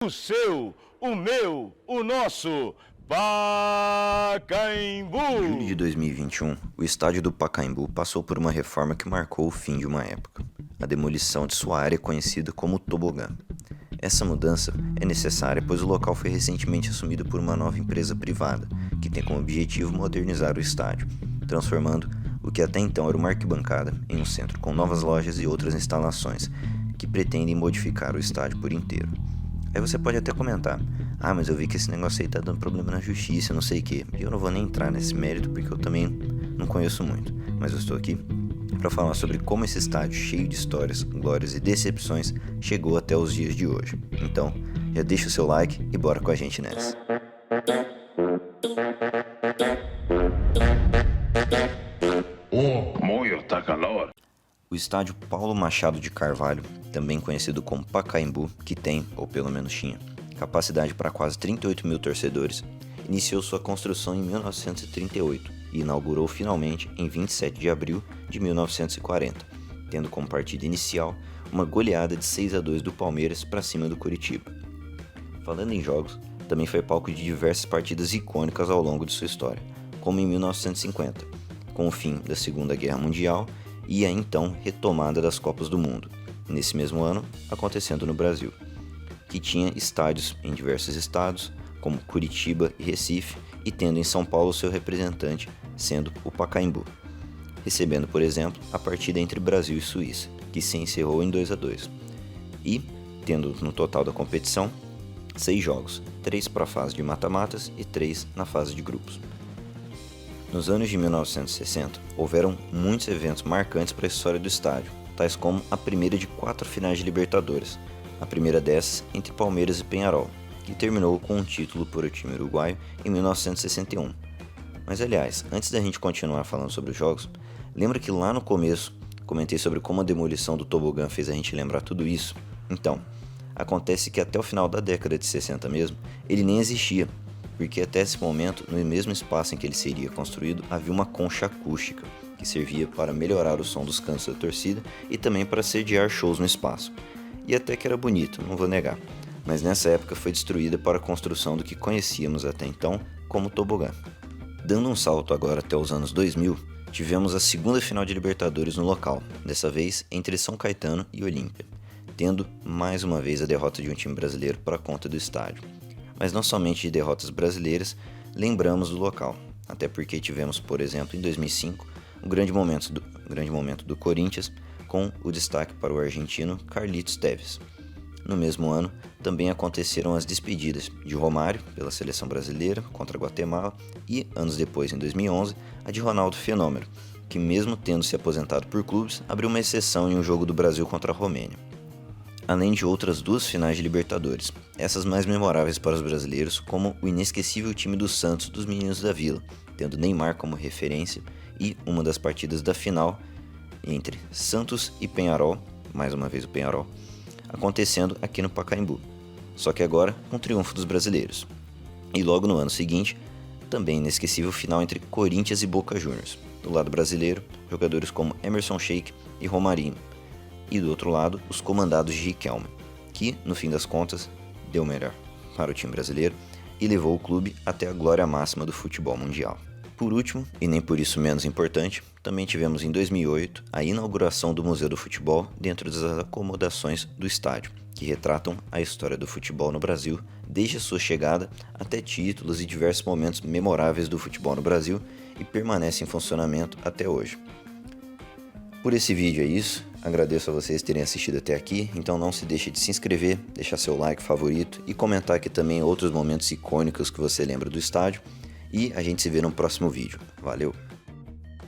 O seu, o meu, o nosso Pacaembu. Em julho de 2021, o estádio do Pacaembu passou por uma reforma que marcou o fim de uma época, a demolição de sua área conhecida como Tobogã. Essa mudança é necessária pois o local foi recentemente assumido por uma nova empresa privada, que tem como objetivo modernizar o estádio, transformando o que até então era uma arquibancada em um centro com novas lojas e outras instalações, que pretendem modificar o estádio por inteiro. Aí você pode até comentar, mas eu vi que esse negócio aí tá dando problema na justiça, não sei o que. E eu não vou nem entrar nesse mérito porque eu também não conheço muito. Mas eu estou aqui para falar sobre como esse estádio cheio de histórias, glórias e decepções chegou até os dias de hoje. Então, já deixa o seu like e bora com a gente nessa. Tá calor. O estádio Paulo Machado de Carvalho, também conhecido como Pacaembu, que tem, ou pelo menos tinha, capacidade para quase 38 mil torcedores, iniciou sua construção em 1938 e inaugurou finalmente em 27 de abril de 1940, tendo como partida inicial uma goleada de 6-2 do Palmeiras para cima do Curitiba. Falando em jogos, também foi palco de diversas partidas icônicas ao longo de sua história, como em 1950, com o fim da Segunda Guerra Mundial e a então retomada das Copas do Mundo, nesse mesmo ano acontecendo no Brasil, que tinha estádios em diversos estados, como Curitiba e Recife, e tendo em São Paulo seu representante, sendo o Pacaembu, recebendo, por exemplo, a partida entre Brasil e Suíça, que se encerrou em 2-2, e tendo no total da competição 6 jogos, 3 para a fase de mata-matas e 3 na fase de grupos. Nos anos de 1960, houveram muitos eventos marcantes para a história do estádio, tais como a primeira de 4 finais de Libertadores, a primeira dessas entre Palmeiras e Peñarol, que terminou com um título por o time uruguaio em 1961. Mas aliás, antes da gente continuar falando sobre os jogos, lembra que lá no começo comentei sobre como a demolição do Tobogã fez a gente lembrar tudo isso? Então, acontece que até o final da década de 60 mesmo, ele nem existia, porque até esse momento, no mesmo espaço em que ele seria construído, havia uma concha acústica, que servia para melhorar o som dos cantos da torcida e também para sediar shows no espaço. E até que era bonito, não vou negar, mas nessa época foi destruída para a construção do que conhecíamos até então como Tobogã. Dando um salto agora até os anos 2000, tivemos a segunda final de Libertadores no local, dessa vez entre São Caetano e Olímpia, tendo mais uma vez a derrota de um time brasileiro para a conta do estádio. Mas não somente de derrotas brasileiras, lembramos do local, até porque tivemos, por exemplo, em 2005, um grande momento do Corinthians, com o destaque para o argentino Carlitos Tevez. No mesmo ano, também aconteceram as despedidas de Romário pela seleção brasileira contra a Guatemala e, anos depois, em 2011, a de Ronaldo Fenômeno, que mesmo tendo se aposentado por clubes, abriu uma exceção em um jogo do Brasil contra a Romênia. Além de outras 2 finais de Libertadores, essas mais memoráveis para os brasileiros, como o inesquecível time do Santos dos Meninos da Vila, tendo Neymar como referência, e uma das partidas da final entre Santos e Peñarol, mais uma vez o Peñarol, acontecendo aqui no Pacaembu, só que agora com o triunfo dos brasileiros. E logo no ano seguinte, também inesquecível final entre Corinthians e Boca Juniors, do lado brasileiro, jogadores como Emerson Sheik e Romarinho, e do outro lado, os comandados de Riquelme, que, no fim das contas, deu melhor para o time brasileiro e levou o clube até a glória máxima do futebol mundial. Por último, e nem por isso menos importante, também tivemos em 2008 a inauguração do Museu do Futebol dentro das acomodações do estádio, que retratam a história do futebol no Brasil, desde a sua chegada até títulos e diversos momentos memoráveis do futebol no Brasil e permanece em funcionamento até hoje. Por esse vídeo é isso, agradeço a vocês terem assistido até aqui, então não se deixe de se inscrever, deixar seu like favorito e comentar aqui também outros momentos icônicos que você lembra do estádio, e a gente se vê no próximo vídeo. Valeu!